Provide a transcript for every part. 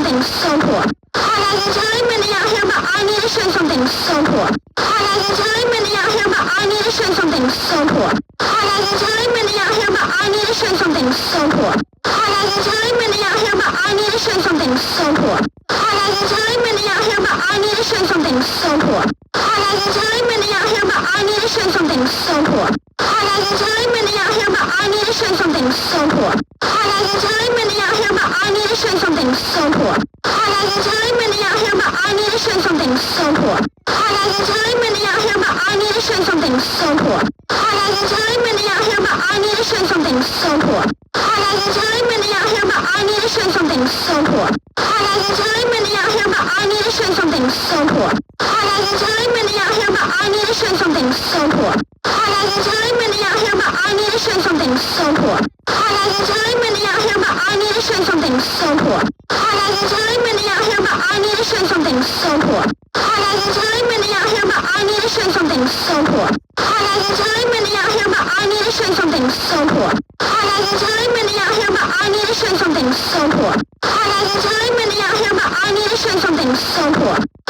something so important. I got you telling me out here, but I need to show something so important. I got you telling me out here, but I need to show something so important. I got you telling me out here, but I need to show something so important. I got you telling me out here, but I need to show something so important. I got you telling me out here, but I need to show something so important. I got you telling me out here, but I need to show something so important. I got you telling me out here, but I need to show something so important. I got you telling me out here, but I need to show something so important. I got you telling me out here, but I need to show something so important. I got you telling me out here, but I need to show something so important. I got you telling me out here, but I need to show something so important. I got you telling me out here, but I need to show something so important. I got you telling me out here, but I need to show something so important. I got you telling me out here, but I need to show something so important. I got you telling me out here, but I need to show something so important. I got you telling me out here, but I need to show something so important. I got you telling me out here, but I need to show something so important. I got you telling me out here, but I need to show something so important. I got you telling me out here, but I need to show something so important. I got you telling me out here, but I need to show something so important. I got you telling me out here, but I need to show something so important. I got you telling me out here, but I need to show something so important. I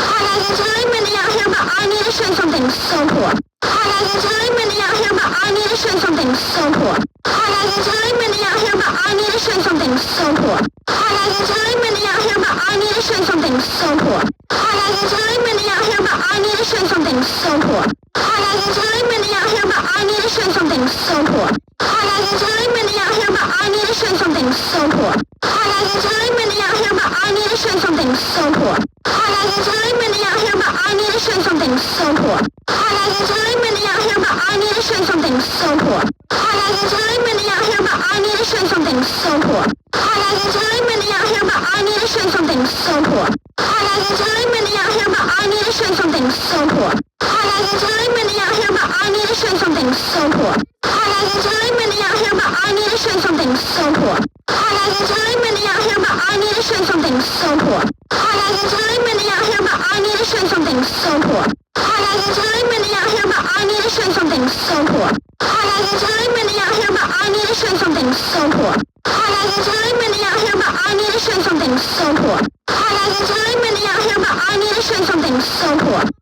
got you telling me out here, but I need to show something so important. I got you telling me out here, but I need to show something so important. I got you telling me out here, but I need to show something so important. I got you telling me out here, but I need to show something so important. I got you telling me out here, but I need to show something so important. I got you telling me out here, but I need to show something so important. I got you telling me out here, but I need to show something so important. I got you telling me out here, but I need to show something so important. I got you telling me out here, but I need to show something so important. I got you telling me out here, but I need to show something so important. I got you telling me out here, but I need to show something so important. I got you telling me out here, but I need to show something so important. I got you telling me out here, but I need to show something so important. I got you telling me out here, but I need to show something so important. I got you telling me out here, but I need to show something so important. I got you telling me out here, but I need to show something so important. I got you telling me out here, but I need to show something so important. I got you telling me out here, but I need to show something so important. I got you telling me out here, but I need to show something so important. I got you telling me out here, but I need to show something so important.